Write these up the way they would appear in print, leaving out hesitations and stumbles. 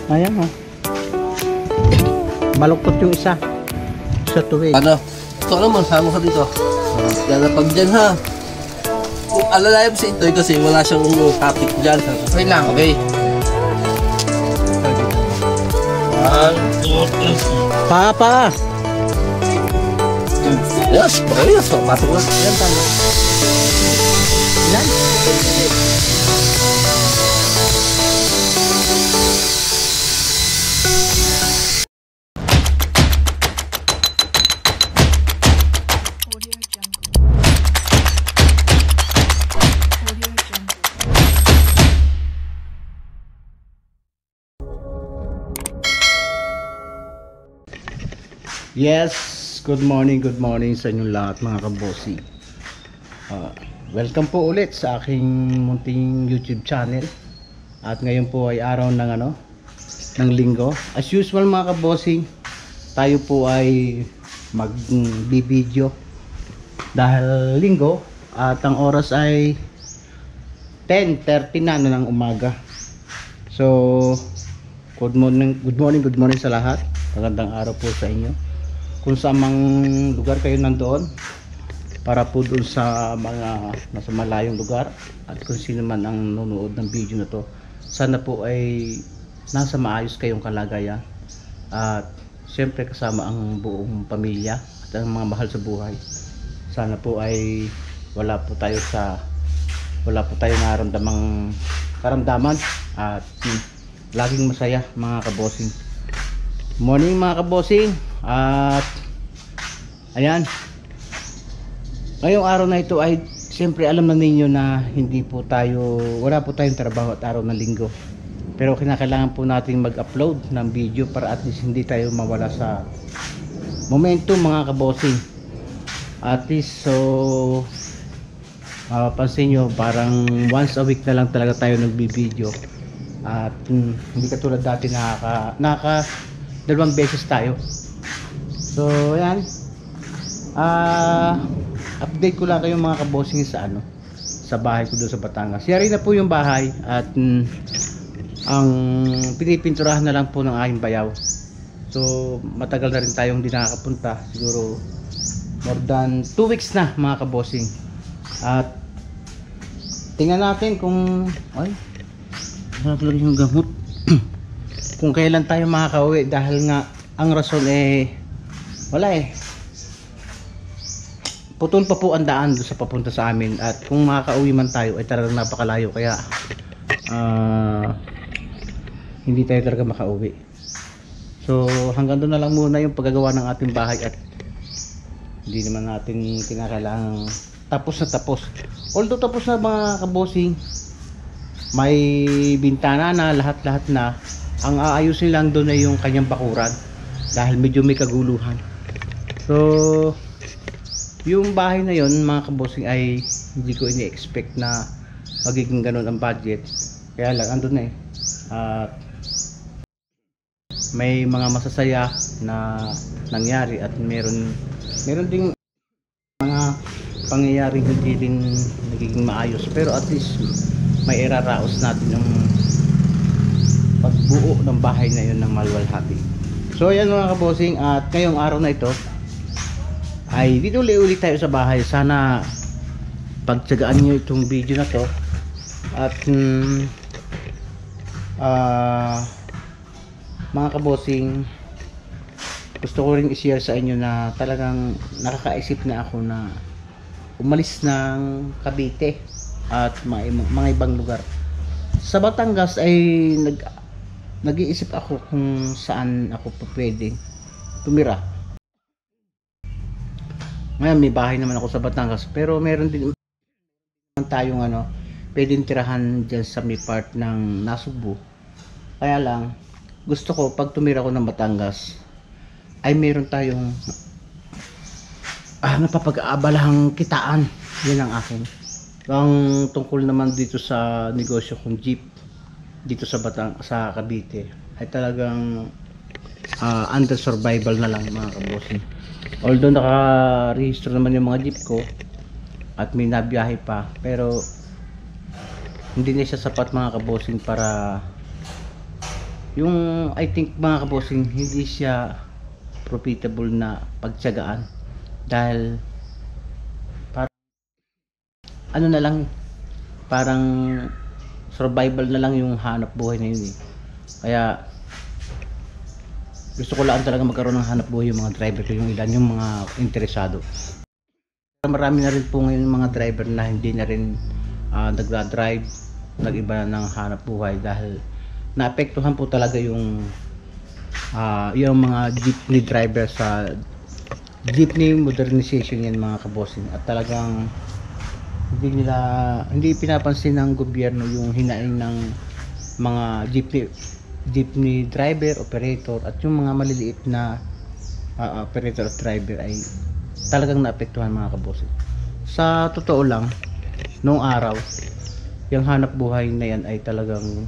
Ayan o. Maluktot yung isa. Sa tuwid. Ano? Ito naman, sama ka dito. Yan pag dyan ha. Kung alalayan si Itoy kasi wala siyang topic dyan. Okay lang, okay. 1, 2, 3. Pa. Yes, ayos. Pasok na. Ilan tama? Ilan? Yes, good morning sa inyong lahat mga kabossing. Welcome po ulit sa aking munting YouTube channel. At ngayon po ay araw ng ng linggo. As usual mga kabossing, tayo po ay mag-video dahil linggo at ang oras ay 10:30 na ng umaga. So, good morning sa lahat. Magandang araw po sa inyo. Kung sa mang lugar kayo nandoon, para po dun sa mga nasa malayong lugar at kung sino man ang nanonood ng video na to, sana po ay nasa maayos kayong kalagayan at siyempre kasama ang buong pamilya at ang mga mahal sa buhay. Sana po ay wala po tayong nararamdamang karamdaman at laging masaya mga kabossing. Morning mga kabossing. At ayan, ngayong araw na ito ay siyempre alam na ninyo na wala po tayong trabaho at araw ng linggo, pero kinakailangan po nating mag-upload ng video para at least hindi tayo mawala sa momentum mga kabossing. At least so mapapansin nyo parang once a week na lang talaga tayo nagbibideo at hindi katulad dati naka 2 beses tayo. So ayan, update ko lang kayo mga kabossing sa bahay ko doon sa Batangas. Yari na po yung bahay at ang pinipinturahan na lang po ng aking bayaw. So matagal na rin tayong hindi nakakapunta, siguro more than 2 weeks na mga kabossing. At tingnan natin kung talaga yung gamot kung kailan tayo makakauwi, dahil nga ang rason wala putol pa po ang daan doon sa papunta sa amin, at kung makakauwi man tayo ay talagang napakalayo, kaya hindi tayo talaga makauwi. So hanggang doon na lang muna yung paggagawa ng ating bahay at hindi naman natin kinakailangan tapos na tapos. Although tapos na mga kabossing, may bintana na, lahat na. Ang aayusin lang doon ay yung kanyang bakuran dahil medyo may kaguluhan. So yung bahay na yon mga kabossing ay hindi ko ini-expect na magiging ganun ang budget, kaya lang andun na at may mga masasaya na nangyari at meron ding mga pangyayaring hindi rin nagiging maayos, pero at least may iraraos natin yung pagbuo ng bahay na yun ng maluwalhati. So ayan mga kabossing, at ngayong araw na ito ay dito ulit tayo sa bahay. Sana pagtsagaan nyo itong video na to at mga kabossing, gusto ko rin i-share sa inyo na talagang nakakaisip na ako na umalis ng Cavite at mga ibang lugar. Sa Batangas ay nag-iisip ako kung saan ako pa pwede tumira. Ngayon may bahay naman ako sa Batangas, pero meron din tayong pwedeng tirahan dyan sa may part ng Nasugbu. Kaya lang gusto ko pag tumira ko ng Batangas ay meron tayong napapag-aabalahang kitaan. Yan ang akin. Ang tungkol naman dito sa negosyo kong jeep dito sa Cavite ay talagang under survival na lang mga kabossing. Although naka-register naman yung mga jeep ko at may nabiyahe pa, pero hindi na siya sapat mga kabossing para yung I think mga kabossing, hindi siya profitable na pagtiyagaan dahil parang ano na lang, parang survival na lang yung hanap buhay na yun eh. Kaya gusto ko lang talaga magkaroon ng hanap buhay yung mga driver ko, yung ilan yung mga interesado. Marami na rin po ngayon yung mga driver na hindi na rin nagdadrive, nag-iba na ng hanap buhay dahil naapektuhan po talaga yung mga jeepney driver sa jeepney modernization yan mga kabossing, at talagang hindi pinapansin ng gobyerno yung hinaing ng mga jeepney driver, operator at yung mga maliliit na operator at driver ay talagang naapektuhan mga kabossing. Sa totoo lang, noong araw yung hanap buhay na yan ay talagang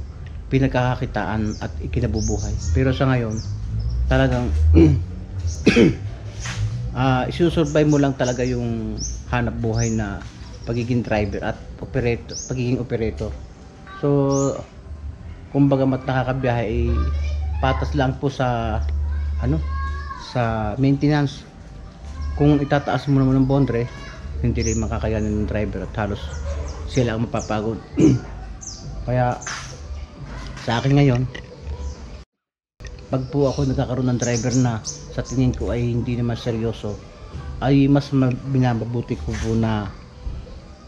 pinagkakakitaan at ikinabubuhay, pero sa ngayon talagang isusurvive mo lang talaga yung hanap buhay na pagiging driver at pagiging operator. So kumbaga mat nakakabiyahe ay patas lang po sa sa maintenance. Kung itataas mo naman ng bondre, hindi rin makakayanin ng driver at halos sila ang mapapagod. Kaya sa akin ngayon, pag po ako nagkakaroon ng driver na sa tingin ko ay hindi naman seryoso, ay mas binababuti ko po na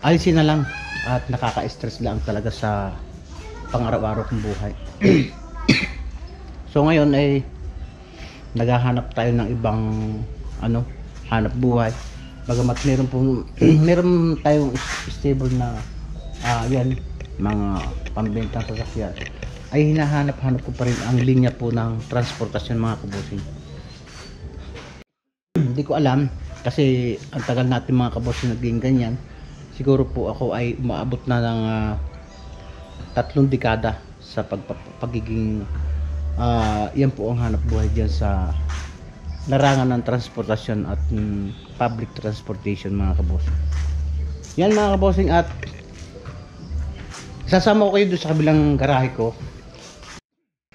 alisin na lang at nakaka-stress lang talaga sa pang-araw-araw kong buhay. So ngayon ay naghahanap tayo ng ibang hanap buhay. Bagamat meron tayong stable na mga pambentang sasakyan, ay hinahanap-hanap ko pa rin ang linya po ng transportasyon mga kabossing. Hindi ko alam kasi ang tagal natin mga kabossing naging ganyan. Siguro po ako ay umaabot na ng 3 dekada sa pagiging yan po ang hanap buhay dyan sa larangan ng transportasyon at public transportation mga kabossing. Yan mga kabossing, at sasama ko kayo doon sa kabilang garahe ko.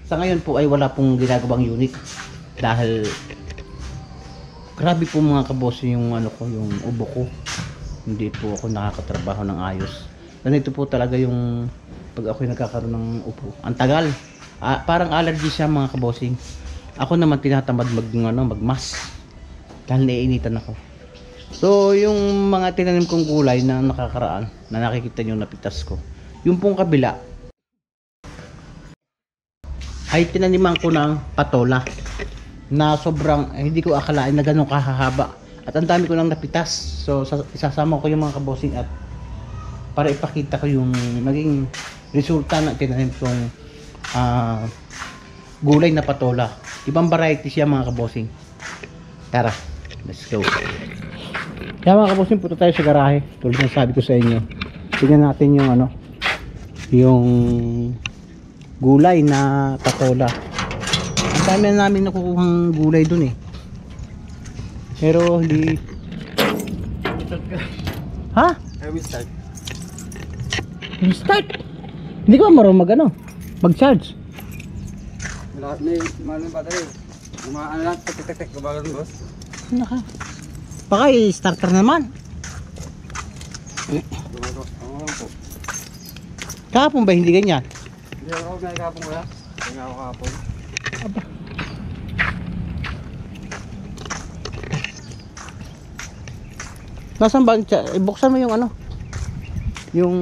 Sa ngayon po ay wala pong ginagawang unit dahil grabe po mga kabossing yung yung ubo ko. Hindi po ako nakakatrabaho ng ayos. Ganito po talaga yung pag ako'y nagkakaroon ng upo. Ang tagal. Parang allergy siya mga kabossing. Ako naman tinatamad magmas dahil naiinitan ako. So yung mga tinanim kong gulay na nakakaraan na nakikita nyo napitas ko, yung pong kabila ay tinaniman ko ng patola na sobrang hindi ko akalain na ganun kahahaba, at ang dami ko nang napitas. So isasama ko yung mga kabossing at para ipakita ko yung naging resulta ng tinanim kong gulay na patola. Ibang variety siya mga kabossing. Tara, let's go. Kaya mga kabossing, punta tayo sa garahe. Tulad ng sabi ko sa inyo, tingnan natin yung yung gulay na patola. Ang dami na namin nakukuhang gulay dun eh, pero hindi. Ha? I will start. Yung start? Hindi ko marunong mag-charge. May maling battery. Umaan lang, tek-tek-tek, kabagan boss. Naka. Baka i-starter naman. Ano lang po. Kahapon ba hindi ganyan? Hindi ako may kapong wala. Hindi ako kapong. Aba. Nasaan ba? Ibuksan mo yung yung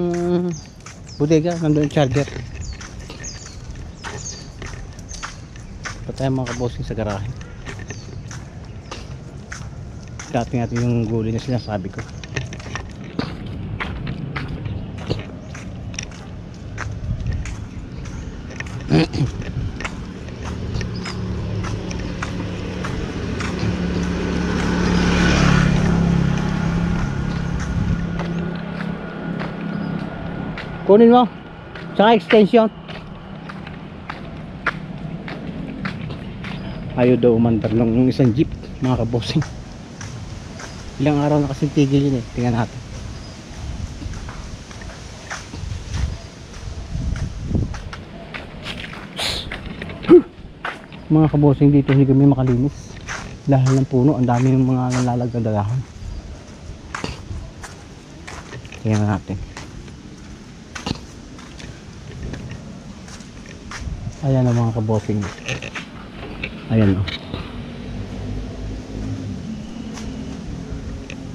bodega, nandun yung charger. Patay mga kabossing sa garahe. Dating natin yung gulay na sinasabi ko. Kunin mo. Tsaka extension. Ayaw daw umandar ng isang jeep mga kabossing. Ilang araw na kasi tigil yun eh. Tingnan natin. Mga kabosing, dito hindi kami makalinis dahil ng puno, ang dami yung mga nalalagdagahan. Tingnan natin. Ayan ang mga kabosing. Ayan o.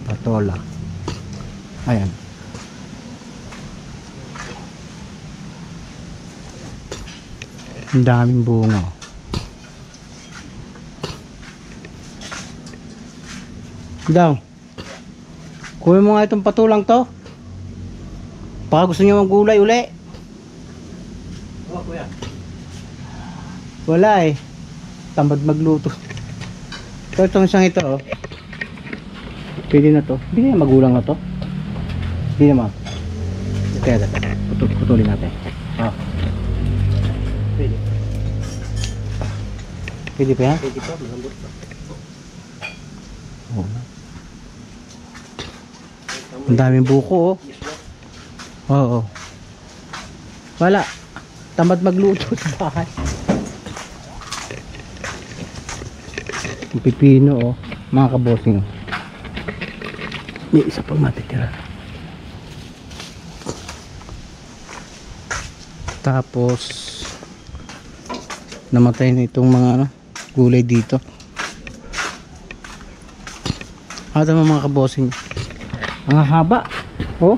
Patola. Ayan. Ang daming bunga. Daw. Kunin mo nga itong patulang to. Baka gusto nyo mag-gulay uli. Oh, kuya. Wala eh. Tamad magluto. So itong isang ito oh. Pwede na to. Hindi na magulang na to. Hindi naman. Kaya putulin natin. Ah. Pwede. Pwede pa yan? Pwede pa, malambot pa. Oo. Ang daming buko oh. Oo. Wala. Tamad magluto sa bahay. Ang pipino oh. Mga kabosing oh. May isa pang matitira. Tapos namatay na itong mga gulay dito. Ito mga kabosing. Ang haba. Oh.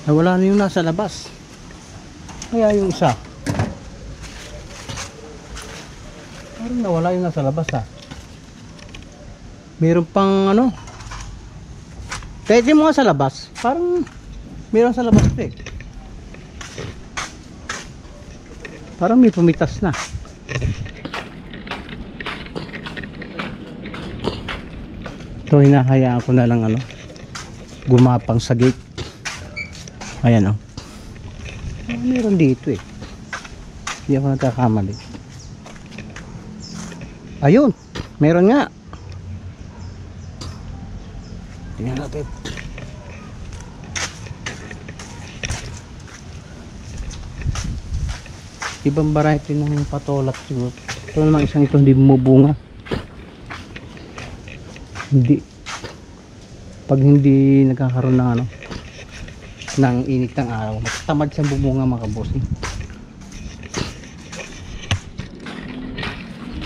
Wala na yung nasa labas. Kaya yung isa. Parang nawala yung nasa labas ha. Meron pang ano. Pwede mo nga sa labas. Parang meron sa labas pa eh. Parang may pumitas na. So hinahayaan ko na lang ano. Gumapang sa gate. Ayan oh. Meron dito eh. Hindi ako nagkakamali. Ayun, meron nga. Tingnan natin. Ibang variety ng patolat siguro. Ito naman isang ito hindi bumubunga. Hindi. Pag hindi nagkakaroon ng ano, ng init ng araw, tamad siyang bumunga mga kabosing.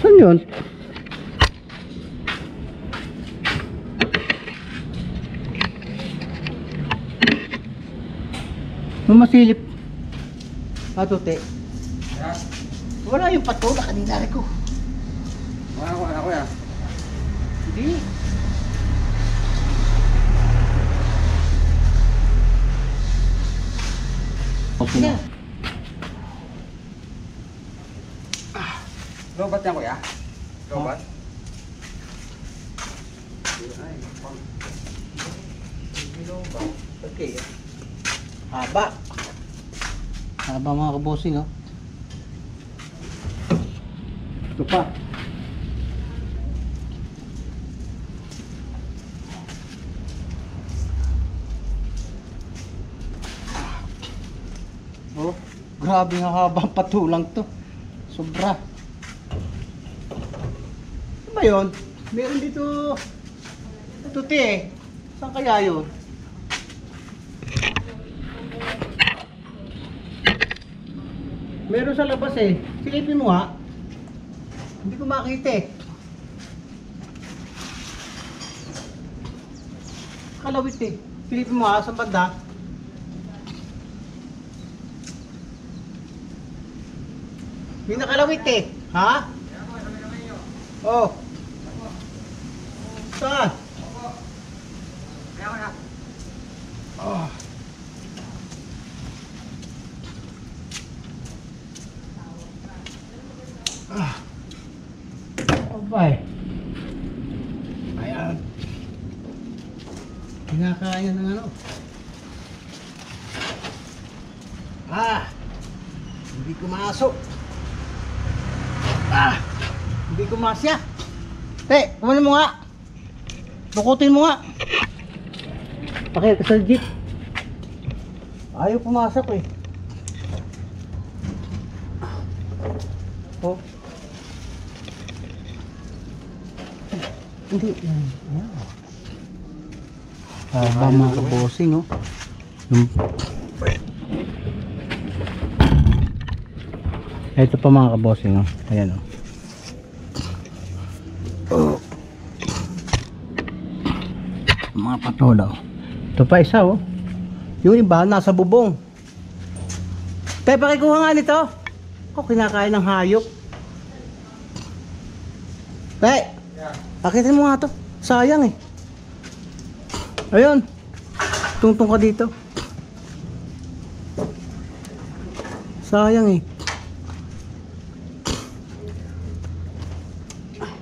Saan yun? Masilip. Patuti. Wala yung patola kanina rin ko. Wala ko ya. Hindi. Okay na. Robot yan kuya? Robot? Okay. Haba. Haba mga kabosing oh. Ito pa. Oh, grabe nga habang patulang to. Sobra. Ano ba yun? Meron dito tuti eh. Saan kaya yun? Meron sa labas eh. Silipin mo ha. Hindi ko makita eh. Kalawit eh. Silipin mo ha sa banda. May nakalawit eh. Ha? Oh. Saan? Oh. Abay. Ayan. Kinakaya ng ano. Hindi kumasok. Hindi kumasya. Te, kumain mo nga. Lukutin mo nga. Pakita ka sa jeep. Ayaw pumasok eh. Oh. Hindi. Yan. Ba mga kabosing, oh. Ito pa mga kabosing, oh. Ayan, oh. Mga patola, oh. Ito pa isa, oh. Yung iba nasa bubong. Tayo pakikuha nga nito. Ako kinakain ng hayop. Tay, pakitin mo nga to. Sayang eh. Ayun. Tungtong ka dito. Sayang eh.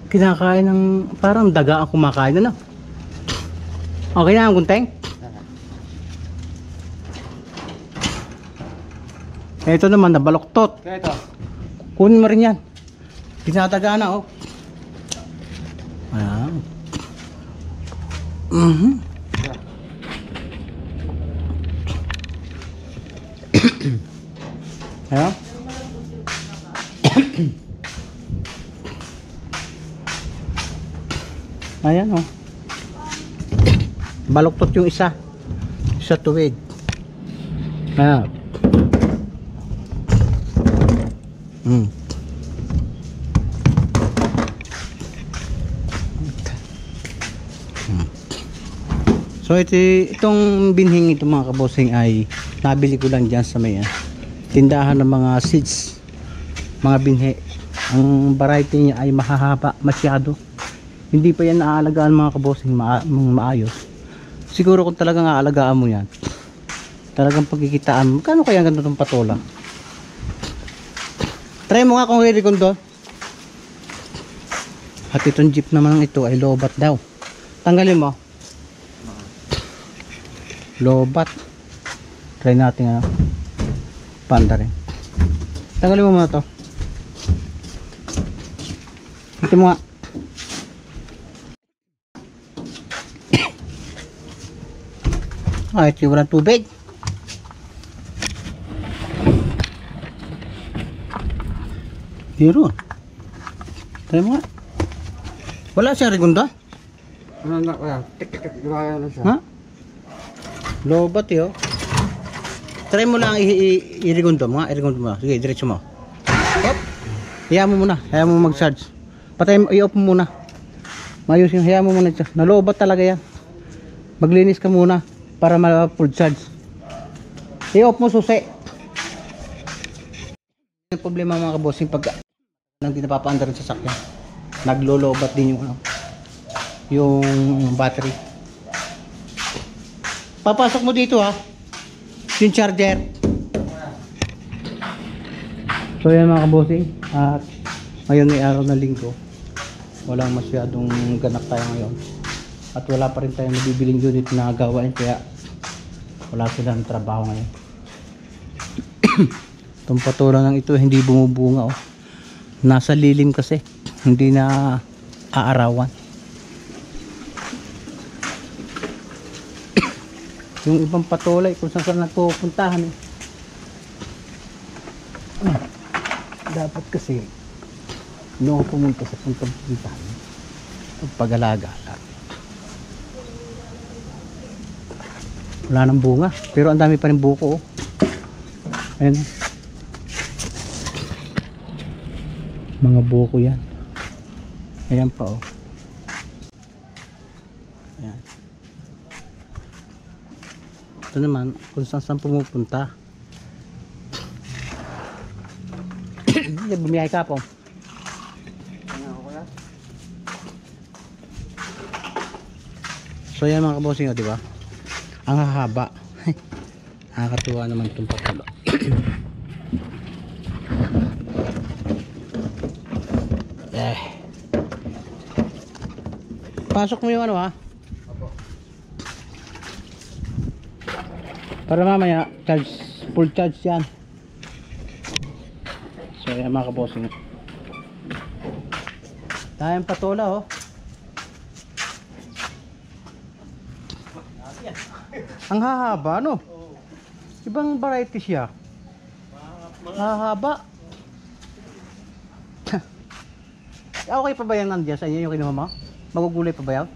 Kinakain ng parang daga ang kumakain, ano? Okay na ang gunteng? Ito naman nabaloktot. Kaya ito. Kunin mo rin yan. Tinataga na, oh. Ayan. Ayan. Ayan, oh. Baloktot yung isa. Sa tuwid. Ayan. So itong binhing ito mga kabosing ay nabili ko lang dyan sa may tindahan ng mga seeds, mga binhi. Ang variety niya ay mahahaba masyado, hindi pa yan naaalagaan mga kabosing maayos. Siguro kung talagang aalagaan mo yan, talagang pagkikitaan mo. Kano kaya ganito itong patola? Try mo nga kung i-recon doon. At itong jeep naman ito ay lobat daw. Tanggalin mo. Lobat. Try natin panda rin. Tanggalin mo muna to. Ito mo nga. Ito walang tubig. Hero. Try mo nga. Wala siyang rigunda? Ano na kaya? Tik-tik-tik. Gumaya na siya. Ha? Lobat yo. Try mo lang i-rigundo mo nga. I-rigundo mo. Sige, diretso mo. Hop. Hayaan mo muna. Hayaan mo mag-charge. Patay mo. I-off mo muna. Mayos yung hayaan mo muna. Nalobat talaga yan. Maglinis ka muna para ma-full charge. I-off mo susi. Yung problema mga kabossing pag hindi napapaandar sa sasakyan. Naglolobat din yung battery. Papasok mo dito yung charger. So yan mga kabosing, at ngayon ay araw na linggo, walang masyadong ganap tayo ngayon at wala pa rin tayong nabibiling unit na gawain, kaya wala silang trabaho ngayon. Itong patola ng ito hindi bumubunga, nasa lilim kasi, hindi na aarawan. Yung ibang patolay kung saan saan nagpupuntahan dapat kasi no pumunta sa puntang puntahan pag-alaga. Wala nang bunga pero ang dami pa rin buko, ayun, mga buko yan, ayan pa ayan. Ito naman kung saan saan pumupunta. Bumiyahe ka po. So yan mga kabossing, di ba? Ang hahaba. Nakakatuwa naman itong patulo. Pasok mo yung para mamaya charge, full charge yan. So yan mga kabossing, tayong patola ang hahaba ibang variety siya, hahaba. Okay pa ba yan nandiyan sa inyo yung kinuha mo? Magugulay pa ba yan?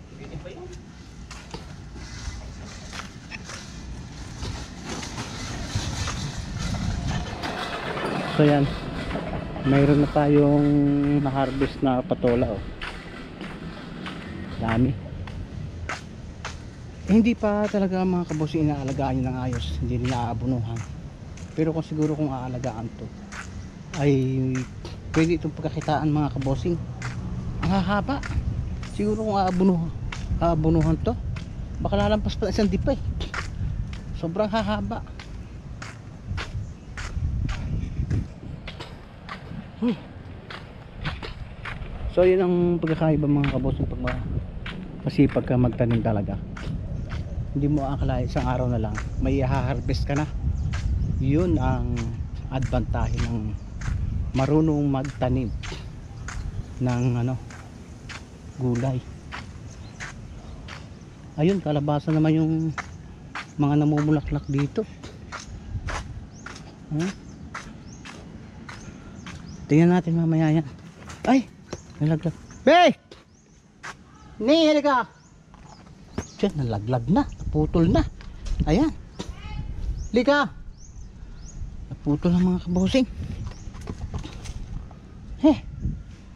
So yan, mayroon na tayong na-harvest na patola oh. Dami. Hindi pa talaga mga kabossing inaalagaan nyo ng ayos, hindi nila aabunuhan. Pero kung siguro kung aalagaan to ay pwede itong pagkakitaan mga kabossing. Ang hahaba. Siguro kung aabunuhan to, baka lalampas pa isang dipay. Sobrang hahaba. So yun ang pagkakaiba mga kabossing pag masipag ka magtanim talaga. Hindi mo akalain isang araw na lang may i-harvest ka na. Yun ang advantage ng marunong magtanim ng gulay. Ayun, kalabasa naman yung mga namumulaklak dito. Tingnan natin mamaya yan. Ay, nalaglag. Hey! Halika! Diyan, nalaglag na. Naputol na. Ayan. Halika! Naputol na mga kabosing.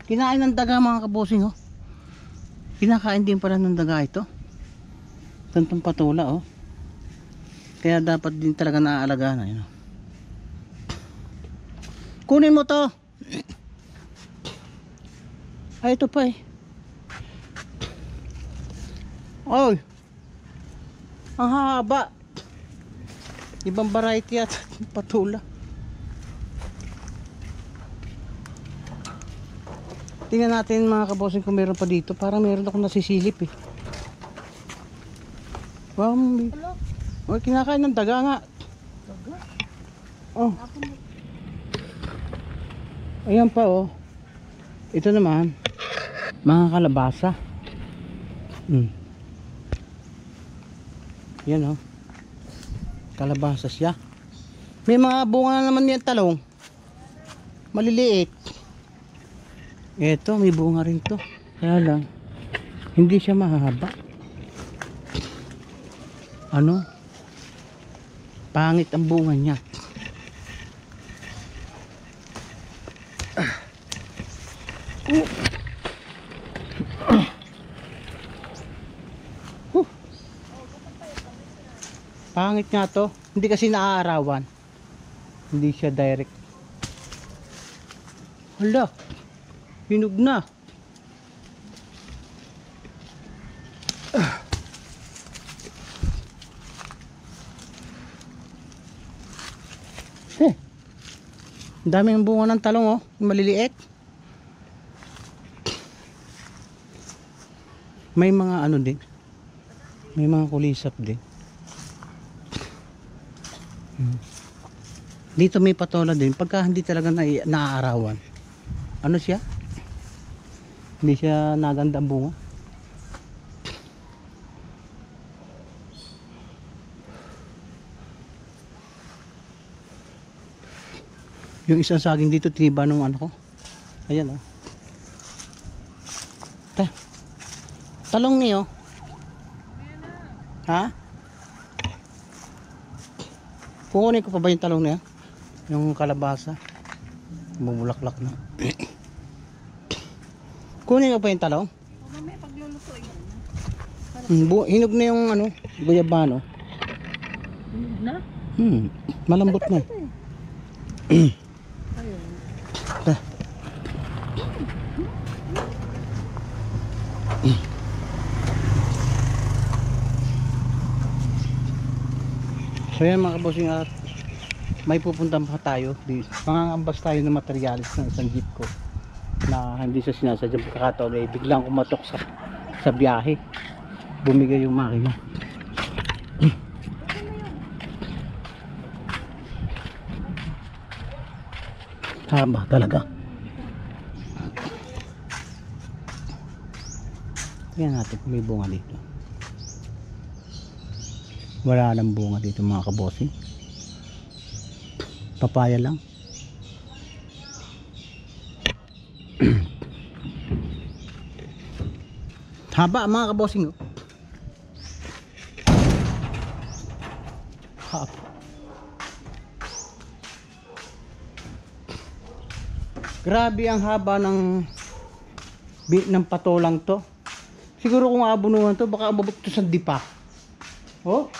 Kinain ng daga mga kabosing oh. Kinakain din pala ng daga ito. Tantong patola oh. Kaya dapat din talaga naaalagaan na yun. Kunin mo to. Ay ito pa eh. Oy. Ang haba. Ibang variety at patola. Tingnan natin mga kabosing kung meron pa dito. Parang meron akong nasisilip eh. Wow, oh, kinakain ng daga nga. Daga? Oh. Ayan pa oh. Ito naman mga kalabasa. Yan oh. Kalabasa siya. May mga bunga na naman yan talong. Maliliit. Ito may bunga rin to. Kaya lang hindi siya mahaba. Pangit ang bunga niya. Pangit nga to. Hindi kasi naaarawan. Hindi siya direct. Hala. Hinog na. Ang dami ng bunga ng talong oh. Maliliit. May mga din. May mga kulisap din. Dito may patola din. Pagka hindi talaga naaarawan. Ano siya? Hindi siya naganda ang bunga. Yung isang saging dito tiniba nung ko. Ayan oh. Talong niyo. Ha? Kukunin ko pa ba yung talong niya? Yung kalabasa. Bumulaklak na. Kunin ko pa yung talong? Mamaya paglulutuin. Hinog na yung guyabano. Hinog na? Malambot na. Ayun. So yan mga kabosing at may pupunta pa tayo. Mangangambas tayo ng materialis ng isang jeep ko na hindi siya sinasadyang pagkakataon eh biglang kumatok sa biyahe. Bumigay yung makina. Haba talaga. Tingnan natin kung may bunga dito. Wala nang bunga dito mga kabosing. Papaya lang. Haba mga kabosing. Oh. Haba. Grabe ang haba ng patolang to. Siguro kung aabunuhan to, baka ababot to sa dipa. Oh.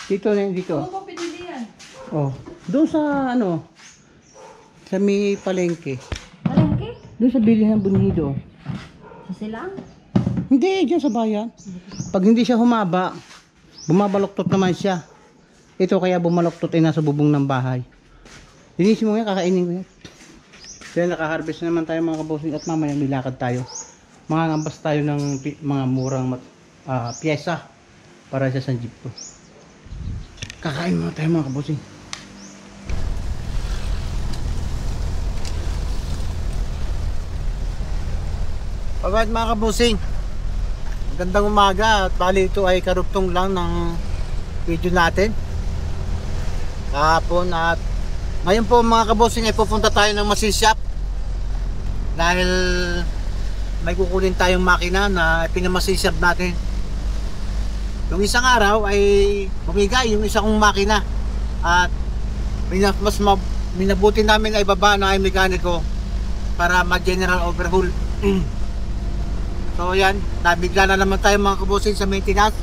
Dito na dito. Ano mo pinili yan? Oh. Doon sa ano? Sa may palengke. Palengke? Doon sa bilihan bunido. Sa silang? Hindi, diyan sa bayan. Pag hindi siya humaba, bumabaloktot naman siya. Ito kaya bumaloktot ay nasa bubong ng bahay. Linisin mo yan, kakainin mo yan. Kaya nakaharvest na naman tayo mga kabosing at mamaya may lakad tayo. Mangangambas tayo ng mga murang pyesa para sa jeep ko. Kakain muna tayo mga kabosing. Alright mga kabosing, magandang umaga at bali ito ay karugtong lang ng video natin kahapon. At ngayon po mga kabosing ay pupunta tayo ng machine shop dahil may kukunin tayong makina na pinamachine shop natin. Yung isang araw ay bumigay yung isang makina at minabuti namin ay baba na ay mekaniko para mag-general overhaul. So yan, nabigla na naman tayo mga kabosing sa maintenance.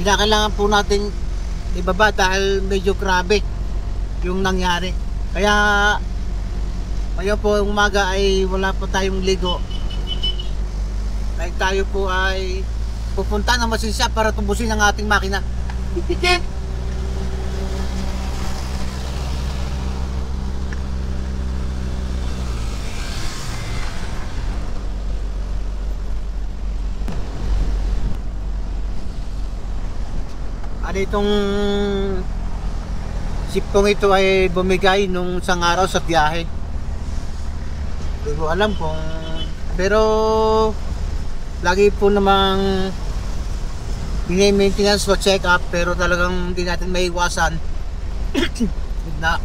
Kailangan po natin ibaba dahil medyo grabe yung nangyari. Kaya ngayon po umaga ay wala pa tayong ligo. Kaya tayo po ay pupunta ng machine shop para tubusin ang ating makina. Ano itong jeep kong ito ay bumigay nung isang araw sa biyahe. Hindi ko alam kung, pero lagi po namang maintenance o check up, pero talagang hindi natin maiwasan na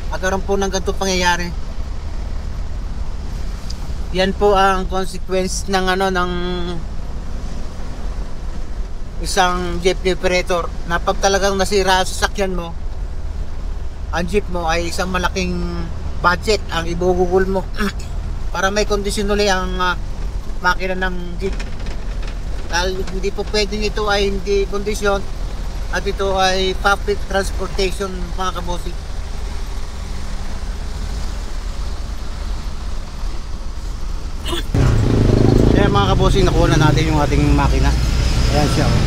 magkaroon po ng ganito pangyayari. Yan po ang consequence ng ng isang jeepney operator na pag talagang nasira sa sasakyan mo, ang jeep mo ay isang malaking budget ang ibugugol mo para may kondisyon ulit ang makina ng jeep. Dahil hindi po pwedeng ito ay hindi kondisyon at ito ay public transportation mga kabosing. Kaya mga kabosing, nakuha na natin yung ating makina. Ayan siya. Ayan.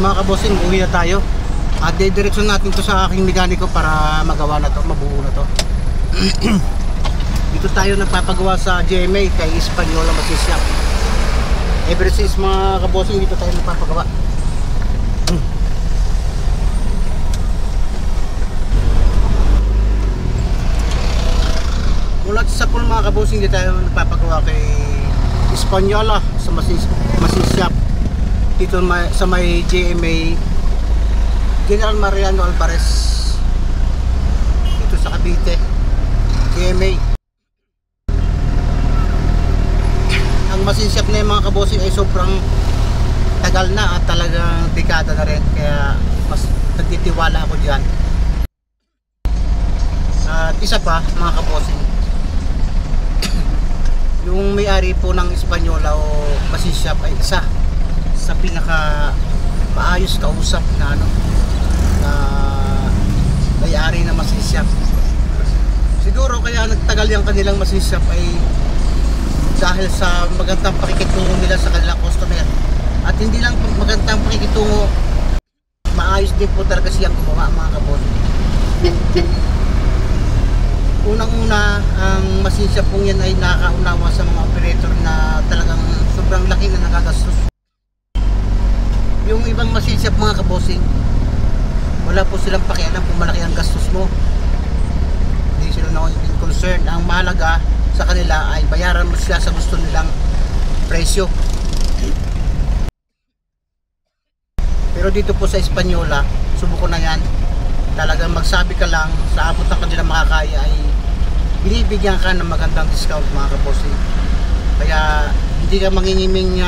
Mga kabosing, uwi na tayo at didiretso natin to sa aking mekaniko para magawa na to, mabuo na to. Dito tayo nagpapagawa sa GMA kay Espanola Machine Shop. Ever since mga kabosing, dito tayo nagpapagawa. Mula sa pool mga kabosing, dito tayo nagpapagawa kay Espanola sa Machine Shop. Dito sa may GMA General Mariano Alvarez dito sa Cavite GMA. Ang machine shop na yung mga kabosing ay sobrang tagal na at talagang dekada na rin, kaya mas nagtitiwala ako dyan. At isa pa mga kabosing, yung may-ari po ng Espanola o machine shop ay isa sa pinaka maayos kausap na na may-ari na machine shop. Siguro kaya nagtagal yung kanilang machine shop ay dahil sa magandang pakikitungo nila sa kanilang customer. At hindi lang magandang pakikitungo, maayos din po talaga siyang gumawa mga kabon. Unang-una, ang machine shop pong yan ay nakaunawa sa mga operator na talagang sobrang laki na nagagastos. Yung ibang machine shop mga kabosing, wala po silang pakialam kung malaki ang gastos mo. Hindi sila na concerned. Ang mahalaga sa kanila ay bayaran mo siya sa gusto nilang presyo. Pero dito po sa Espanyola, subuko na yan. Talagang magsabi ka lang sa abot ng kanilang makakaya ay binibigyan ka ng magandang discount mga kabossing. Kaya hindi ka mangingiming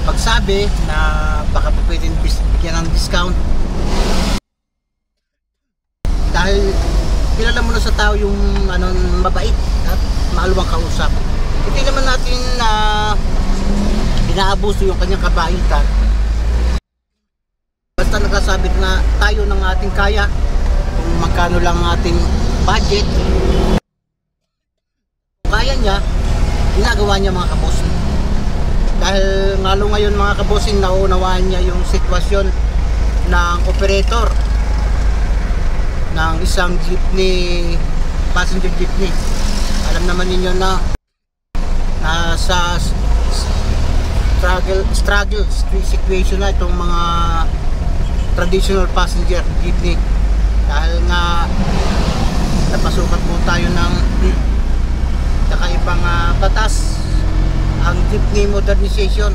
magsabi na baka pa pwedeng bigyan ng discount. Dahil kilala mo na sa tao yung mabait at maaluwang kausap. Hindi naman natin inaabuso yung kanyang kabaitan. Basta nagsasabi na tayo ng ating kaya, kung magkano lang ang ating budget, kaya niya, ginagawa niya mga kabossing. Dahil lalo ngayon mga kabossing, naunawaan niya yung sitwasyon ng operator ng isang jeepney, passenger jeepney. Alam naman ninyo na nasa struggle situation na itong mga traditional passenger jeepney. Dahil nga napasukat po tayo ng kakaibang batas, ang jeepney modernization.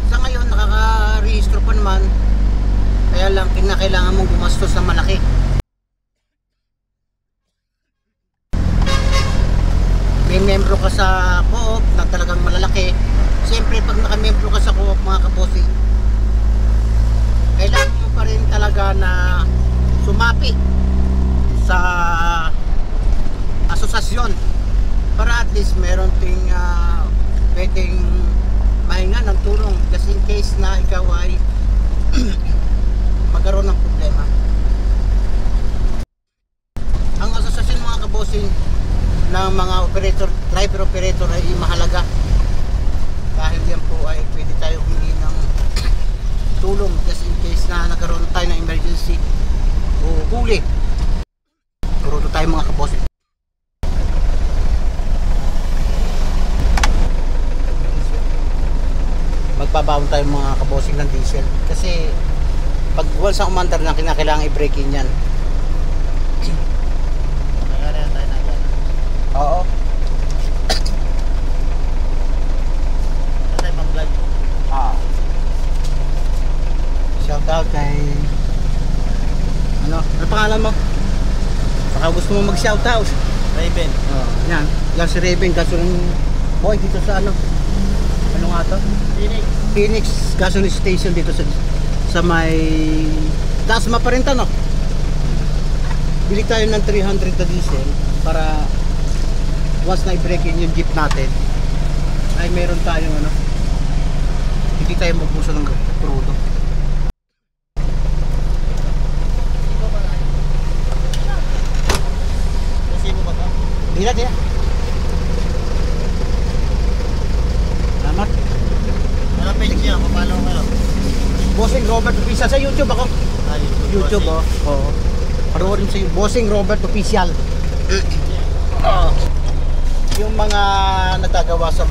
Sa ngayon nakaka-rehistro pa naman, kaya lang kinakailangan mong gumastos na malaki. May membro ka sa co-op na talagang malalaki. Siyempre pag nakamembro ka sa co-op mga kabossing, kailangan mo pa rin talaga na sumapi sa asosasyon para at least meron ting pwedeng mahinga ng tulong just in case na ikaw ay magkaroon ng problema. Ang asosasyon mga kabossing ng mga driver operator ay mahalaga dahil yan po ay pwede tayo humingi ng tulong just in case na nagkaroon tayo ng emergency o huli. Kuruto tayo mga kabossing. Magbabaon tayo mga kabossing ng diesel kasi pag once ang umandar na kinakailangan i-break in yan. Oo. Shout out kay ano pangalan mo? Baka gusto mo mag shout out. Raven. Oh, yan. Yan si Raven gasoline boy dito sa ano nga to? Phoenix gasoline station dito sa may Dasma pa rin to, no? Bili tayo ng 300 na diesel para once na i-break in yung jeep natin ay meron tayong ano, hindi tayo magpuso ng crudo. Di na. Salamat. Ano page niya? Paano kayo? Bossing Robert Official sa YouTube ako. YouTube oh. Oo. Panoorin sa Bossing Robert Official. Yung mga nagagawa sa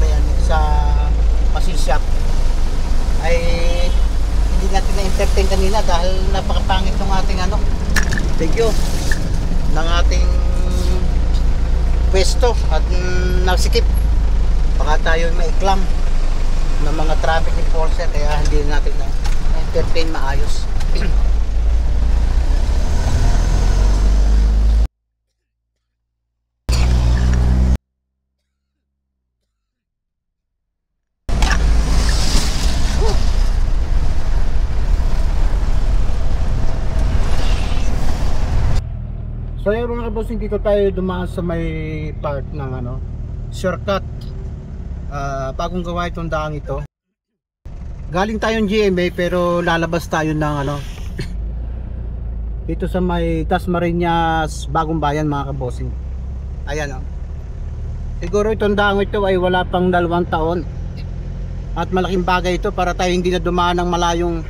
machine shop ay hindi natin na-entertain kanina dahil napakapangit ng ating thank you ng ating pwesto at nasikip. Baka tayo maiklam ng mga traffic enforcer kaya hindi natin na-entertain maayos. So yun mga kabossing, dito tayo dumaan sa may part ng shortcut. Bagong gawa itong daang ito. Galing tayong GMA pero lalabas tayo ng dito sa may Tasmariñas Bagong Bayan mga kabossing. Ayan siguro itong daang ito ay wala pang 2 taon. At malaking bagay ito para tayo hindi na dumaan ng malayong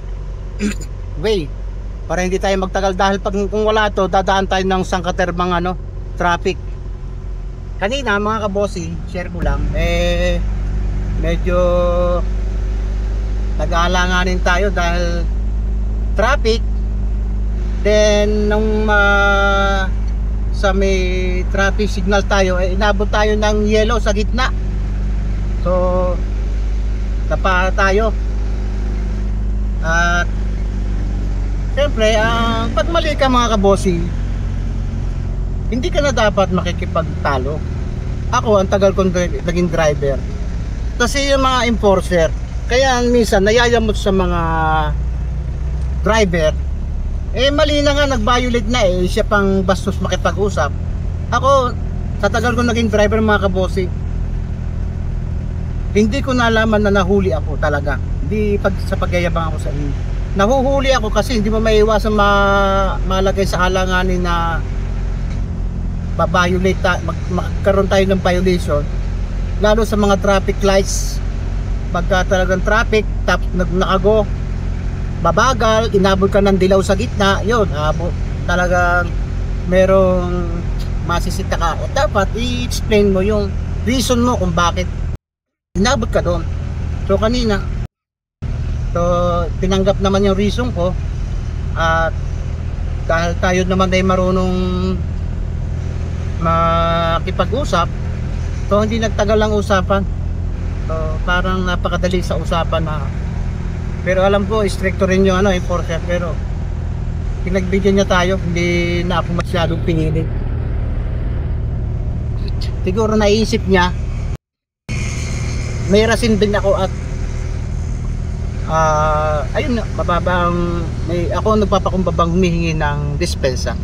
way. Para hindi tayo magtagal dahil kung wala to dadaan tayo ng sangkaterbang traffic. Kanina mga kabossing, share ko lang medyo nag-aalanganin tayo dahil traffic. Then nung sa may traffic signal tayo, inabot tayo ng yellow sa gitna. So napa tayo. At siyempre, pag mali ka mga kabossing, hindi ka na dapat makikipagtalo. Ako, ang tagal kong naging driver. Kasi yung mga enforcer, kaya minsan nayayamot sa mga driver, mali na nga, nag-violate na siya pang bastos makipag-usap. Ako, sa tagal kong naging driver mga kabossing, hindi ko nalaman na nahuli ako talaga. Hindi sa pagyayabang ako sa inyo. Nahuhuli ako kasi hindi mo maiiwasan malagay sa alanganin na ba-violate, magkaroon tayo ng violation, lalo sa mga traffic lights. Pagka talagang traffic, tapos nakago, babagal, inabot ka ng dilaw sa gitna, yun, talagang merong masisita ka. O dapat i-explain mo yung reason mo kung bakit inabot ka doon. So kanina, tinanggap naman yung reason ko, at dahil tayo naman ay marunong makipag-usap, so hindi nagtagal lang usapan. So parang napakadali sa usapan na, pero alam ko stricto rin yung enforcer, pero pinagbigyan niya tayo, hindi na ako masyadong pinilit. Siguro naisip niya may rason din ako, at ayun na, mababang ako nagpapakumbabang humihingi ng dispensa.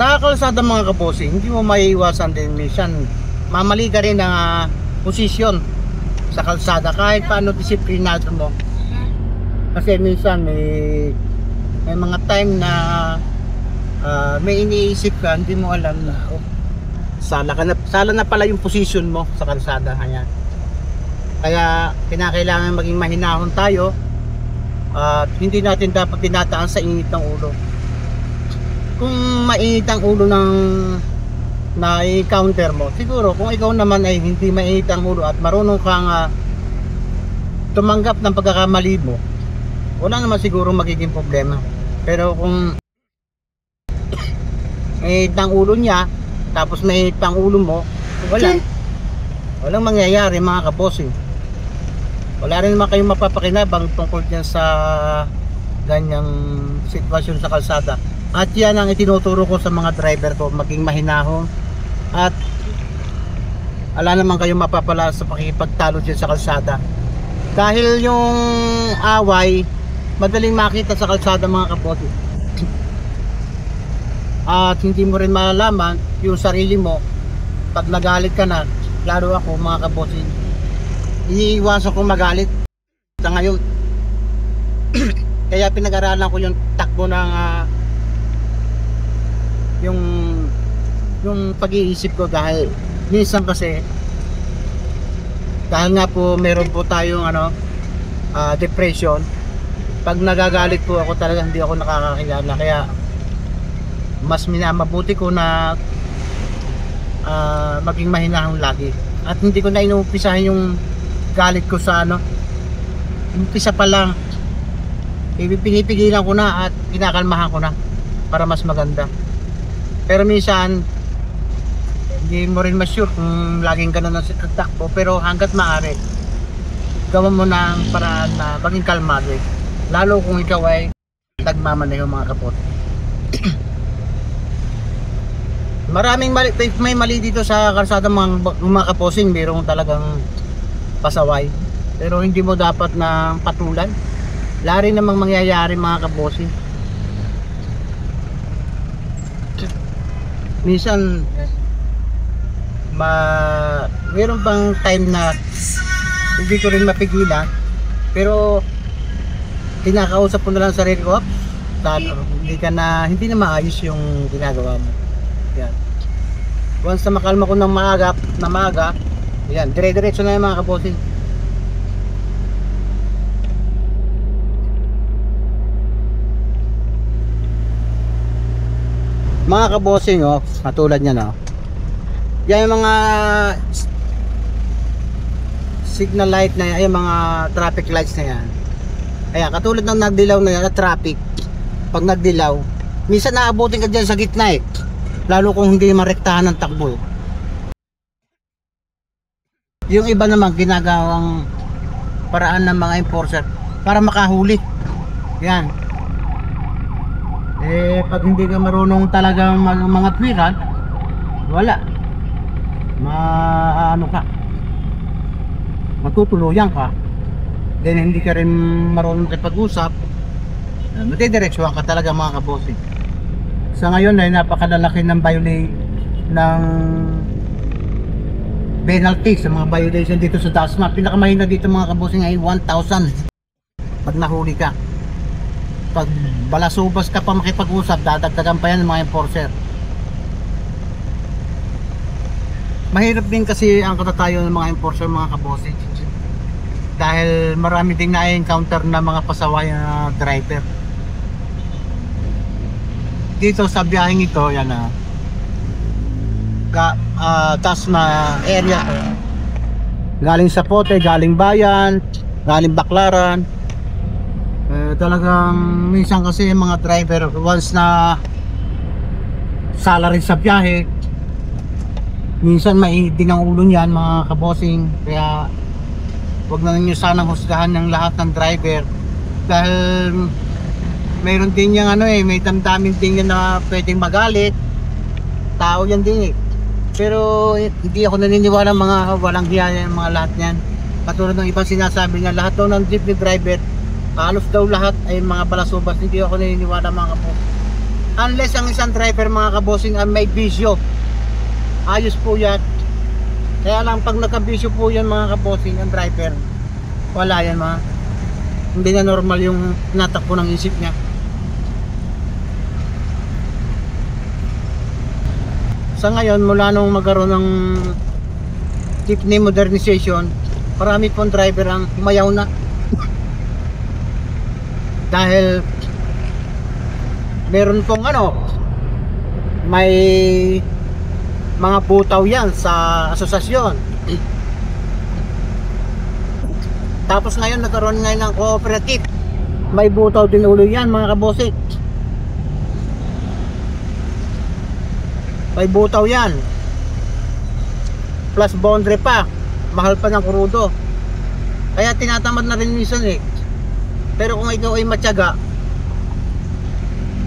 Sa kalsada mga kabossing, hindi mo maiiwasan din minsan mamali ka rin ng posisyon sa kalsada kahit paano disiplinado mo. Kasi minsan may mga time na may iniisip ka, hindi mo alam na sala na pala yung position mo sa kalsada. Kaya kinakailangan maging mahinahon tayo, at hindi natin dapat tinataan sa init ng ulo. Kung mainit ang ulo ng na-encounter mo, siguro kung ikaw naman ay hindi mainit ang ulo at marunong kang tumanggap ng pagkakamali mo, wala naman siguro magiging problema. Pero kung mainit ang ulo niya, tapos mainit ang ulo mo, walang mangyayari mga kabossing. Wala rin naman kayong mapapakinabang tungkol dyan sa ganyang sitwasyon sa kalsada. At yan ang itinuturo ko sa mga driver ko, maging mahinahon, at wala naman kayong mapapala sa pakikipagtalo dyan sa kalsada. Dahil yung away madaling makita sa kalsada mga kabossing, at hindi mo rin malalaman yung sarili mo pag nagalit ka na. Lalo ako mga kabossing, iniiwasan kong magalit sa ngayon. Kaya pinag-aralan ko yung takbo ng yung pag-iisip ko, dahil minsan kasi dahil nga po meron po tayong depression, pag nagagalit po ako talaga hindi ako nakakakilala. Kaya mas mabuti ko na maging mahinahon lagi, at hindi ko na inuumpisahan yung galit ko sa umpisa pa lang, pinipigilan ko na at kinakalmahan ko na para mas maganda. Pero minsan hindi mo rin ma-sure kung laging ganun ang takbo, pero hanggat maaari gawan mo ng paraan na maging kalmado, lalo kung ikaw ay nagmamaneho mga kapot. Maraming mali, may mali dito sa kalsada mga kaposing, mayroong talagang pasaway, pero hindi mo dapat na patulan. Lari namang mangyayari mga kaposing. Minsan mayroon bang time na hindi ko rin mapigilan, pero kinakausap ko na lang sa sarili ko, hindi na maayos yung ginagawa mo. Yan. Once na makalma ko ng maaga, yan, dire-diretso na yung mga kabossing. Mga kabossing, katulad niyan, yan yung mga signal light na yan, ay mga traffic lights na yan. Kaya katulad ng nagdilaw na yan, traffic, pag nagdilaw, minsan naabutin ka dyan sa gitna eh. Lalo kung hindi marektahan ng takbo. Yung iba naman ginagawang paraan ng mga enforcer para makahuli. Yan. Eh pag hindi ka marunong talaga mga twiran, wala. Ano ka? Matutuluyan ka. Then hindi ka rin marunong makipag-usap. Matidiretsuhan ka talaga mga kabossing. Sa ngayon ay napakalalaki ng ng penalty sa mga violation dito sa Dasma. Pinakamahina dito mga kabossing ay 1,000 pag nahuli ka. Pag balasubas ka pa makipag-usap, dadagdagan pa yan ng mga enforcer. Mahirap din kasi ang katatayo ng mga enforcer mga kabossing, dahil marami ding na-encounter na mga pasaway na driver. Dito sa biyaheng ito, yan na Dasma area, galing sa Pote, galing Bayan, galing Baclaran. Talagang minsan kasi mga driver once na salary sa biyahe, minsan maidin ang ulo niyan mga kabossing. Kaya wag na ninyo sanang husgahan ng lahat ng driver, dahil mayroon din yung may damdamin din yan na pwedeng magalit. Tao yan din eh. Pero hindi ako naniniwala mga walang hiya yung mga lahat yan. Katulad ng ibang sinasabi niya, lahat daw ng jeepney driver, halos daw lahat ay mga balasubas. Hindi ako naniniwala mga kabossing. Unless ang isang driver mga kabossing ay may bisyo, ayos po yan. Kaya lang pag nagkabisyo po yan mga kabossing, ang driver, wala yan mga, hindi na normal yung natakbo ng isip niya. Sa ngayon, mula nung magkaroon ng jeepney modernization, marami pong driver ang umayaw na. Dahil meron pong may mga butaw yan sa asosasyon. Tapos ngayon nagkaroon ngayon ng cooperative, may butaw din ulo yan mga kabosik. May butaw yan, plus boundary pa, mahal pa ng krudo. Kaya tinatamad na rin minsan eh. Pero kung ikaw ay matyaga,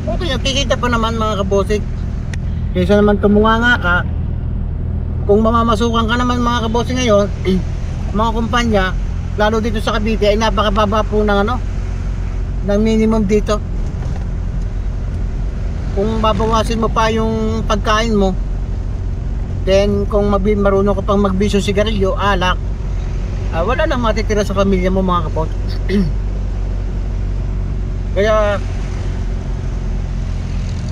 okay, kikita pa naman mga kabosik. Kaysa naman tumunganga ka, kung mamamasukan ka naman mga kabosik ngayon, mga kumpanya, lalo dito sa Cavite ay napakababa po ng ng minimum dito. Kung babawasin mo pa yung pagkain mo, then kung marunong ka pang magbisyo sigarilyo, alak, wala nang matitira sa pamilya mo mga kabosik. Kaya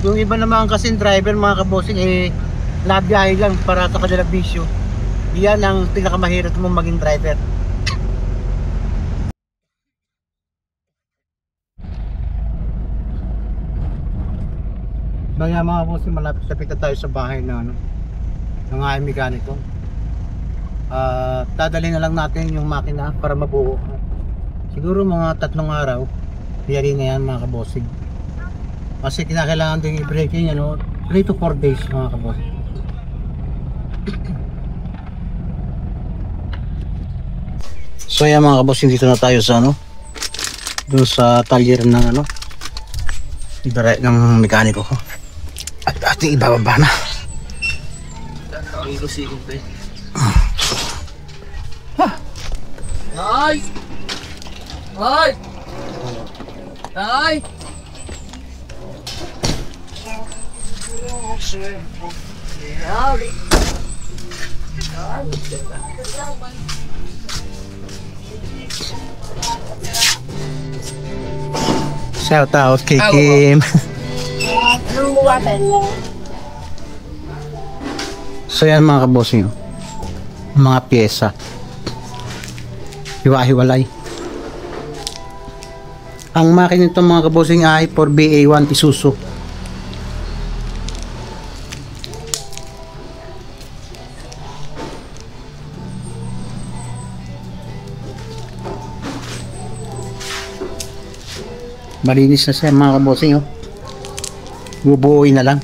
yung iba naman kasing driver mga kabosing nabiyahe lang para sa kanilang bisyo. Yan ang pinakamahirap mong maging driver. Kaya mga kabosing, malapit na tayo sa bahay na ng aming mekaniko. Dadalhin na lang natin yung makina para mabuo. Siguro mga 3 araw yari na yan mga kabosing. Kasi kinakailangan din i-breaking 3 to 4 days mga kabosing. So yan mga kabosing, dito na tayo sa dun sa talyer ng ng mekaniko ko. At ating ibababa na. Ay! Ay! Ay! Shout out kay Kim. So yan mga kabosing, mga pyesa hiwa-hiwalay. Ang makina nito mga kabosing ay for BA1 Isuzu. Malinis na siya mga kabosing oh. Bubuuin na lang.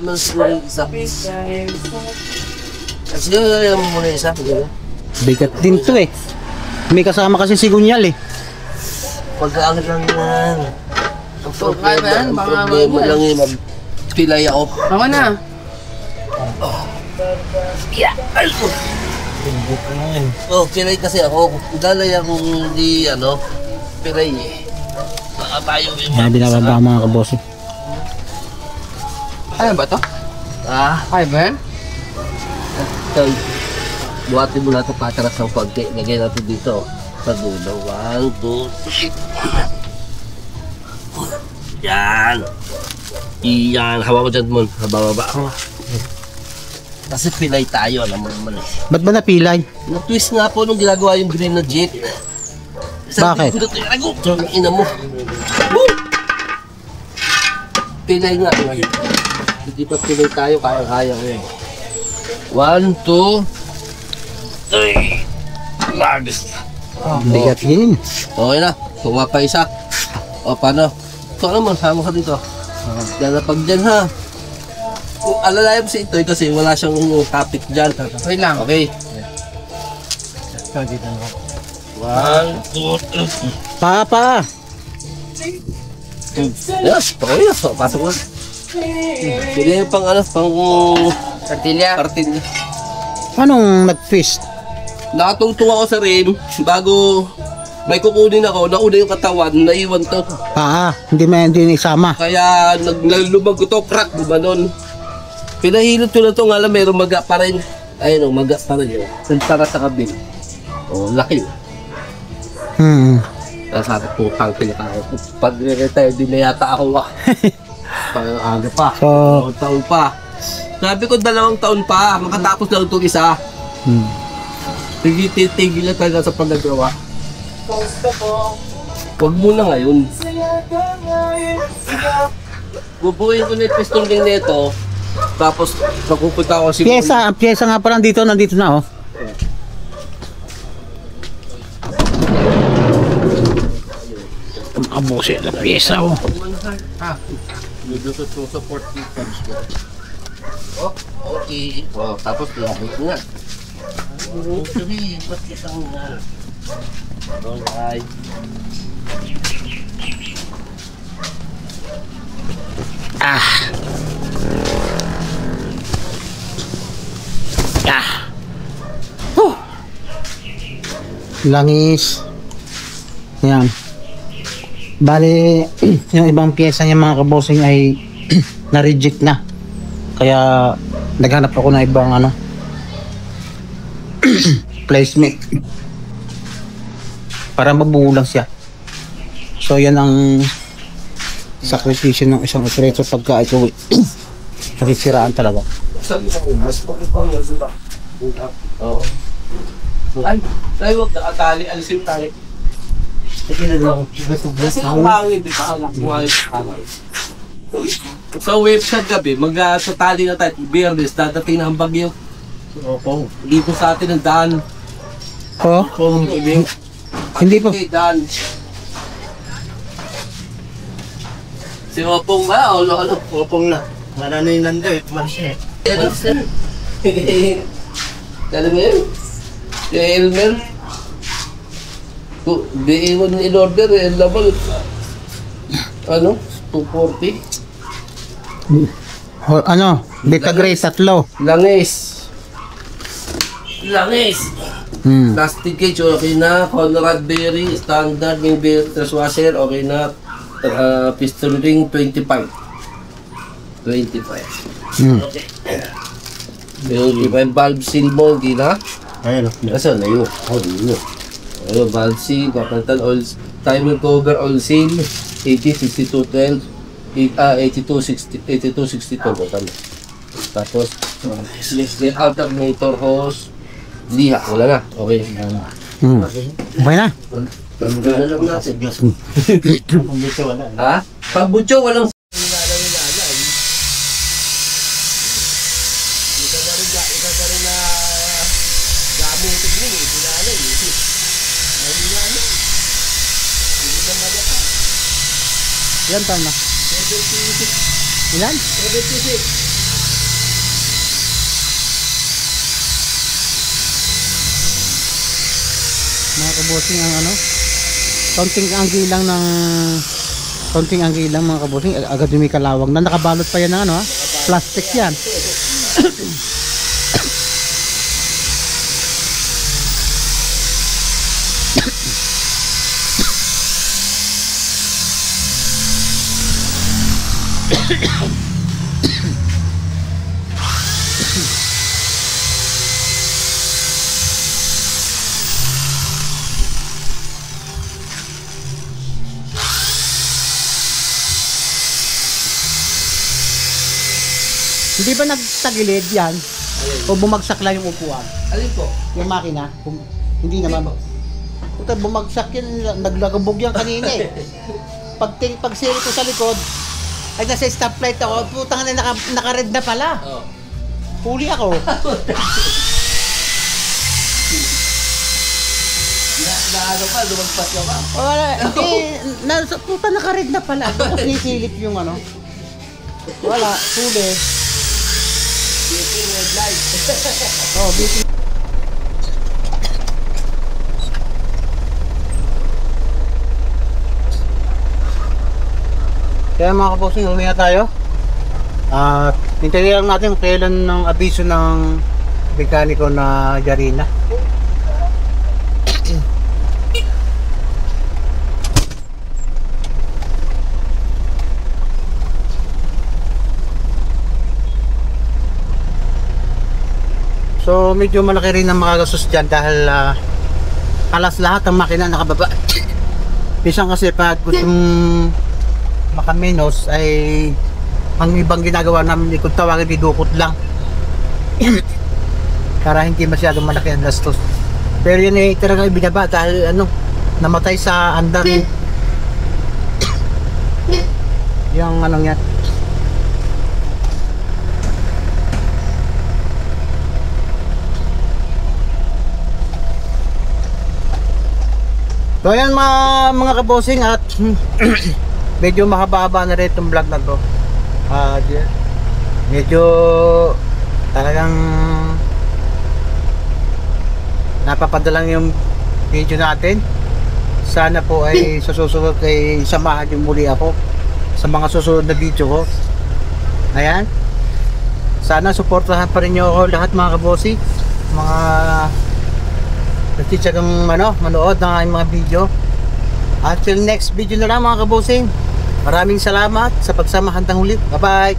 Mas siguro yung isa. Sige, mo muna yung isa. Bigat din to eh. May kasama kasi si Gunyal eh. Pag-aangat lang yan. Ang Kaya ba yan? Baka problema lang yung mag-pilay ako. Tama na. Oh, pilay kasi ako. Dalay akong hindi, pilay eh. Baka tayo yung Mga binababa mga kabosing. Kaya ba to? Kaya ba yan? Ito, buhatin mo natin patras ng pagke. Lagay natin dito. Sa dulo. 1, 2, 3. Yan. Iyan. Hawa ko dyan mo. Hababa ako. Kasi pilay tayo. Alam mo naman eh. Ba't ba napilay? Na-twist nga po nung ginagawa yung green na jet. Bakit? Ang ina mo. Woo! Pilay nga. Hindi pa pilay tayo. Kaya-kaya ko eh. 1, 2, 3. Lagos. Bigat yun. Okay na. Kuha pa isa. O paano? Ito naman. Sama ka dito. Pag dyan ha. Kung alalayan mo si Itoy kasi wala siyang topic dyan. Okay lang. Okay. 1, 2, 3. Pa. Yes, okay na. So, pasok mo. Pili yung pang Tortilla. partilya. Anong nag-twist? Nakatungtong ako sa rim bago may kukunin ako, nauna yung katawan, naiwan to. Pa. Hindi isama. Kaya naglumag ko to, crack, gumanon. Pinahilot ko na to, nga lang mayroong maga pa rin. Ayun o, maga pa rin yun. Nagtara sa kabil. O, laki. Sabi ko, pangpil ako. Pag retire din na yata ako. Parang aga pa. So, Taon pa. Sabi ko 2 taon pa, makatapos lang itong isa. Tigil lang talaga sa paggagawa. Huwag muna ngayon. Bubuhin ko na yung piston ring nito. Tapos mapupunta ako si ang pyesa nga pala nandito na oh. Abose na pyesa oh. Naglusot yung support systems ko. Oh, okay. Oh, tapos labit nga. Okay, ba't kitang nga? Alright. Langis. Yan. Bale, yung ibang pyesa niya mga kabosing ay na-reject na. Kaya naghanap ako ng ibang placement para mabuo lang siya. So yan ang sakripisyo ng isang operator pagka ito nasisiraan talaga. Sabi ko, mas pagkakang yan sila. Oo. Ay, huwag nakatali. Alisin tali. Kasi ang hangin, di ba? Sa website gabi, mag-tatali na tayo. Biyernes, dadating na ang bagyo. Opo. Dito sa atin ang daan. Oh, hindi pa. Okay, daan. Si Opong ba? O ano? Opong na. Wala na yung lando eh. Marsya eh. Kala mo yun? Si Elmer? B1 in order eh. Labal. 240? Beta Gray 3. Langis. Plastic cage, okay na. Conrad bearing, standard yung bearing washer, okay na. Piston ring, 25. Okay. Yung valve seal mo, hindi na. Ayun. Nasaan na yun? Ayun, valve seal, kapalitan oil, timer cover, oil seal, 80-62-12, 82-62, tama. Tapos, alternator hose, liha, wala na. Okay. Okay na. Alam natin. Ha? Pag butyo, walang Ilan taon na? 76. Ilan? 76. Mga kabosing ang ano, kaunting anggilang ng kaunting anggilang mga kabosing, agad dumikalawang na nakabalot pa yan ng ano ha, plastic yan. Hindi ba nagtagilid yan? O bumagsak lang yung upuan? Alin po? Yung makina? Hindi naman. Puta, bumagsak yan, naglagabog yan kanina eh. Pag sili ko sa likod, ay nasa stoplight ako, putang na naka-red na pala. Oh. Huli ako. Ano pa, lumagpas ka ba? Wala, hindi, puta naka-red na pala. Tapos nisilip yung ano. Wala, huli. Beeping red light. Oh, busy. Kaya mga kabosing, uwi na tayo. At hintayin lang natin kailan ng abiso ng mekaniko na Yarina. So medyo malaki rin ang makagastos dyan dahil alas lahat ang makina nakababa. Pisang kasi pag gustong makaminos ay ang ibang ginagawa namin kung tawagin didukot lang para hindi masyadong malaki ang gastos. Pero yun ay talaga ibinaba dahil ano, namatay sa andar yung anong yan. So ayan mga kabosing, at medyo mahaba-haba na rin itong vlog na to. Medyo talagang napapadalang yung video natin. Sana po ay sa susunod ay samahan yung muli ako sa mga susunod na video ko. Ayan, sana suportahan pa rin nyo ako lahat mga kabosing, mga nagtitsagang manood ng aking mga video. Until next video na lang mga kabosing, maraming salamat sa pagsama hanggang huli. Bye bye.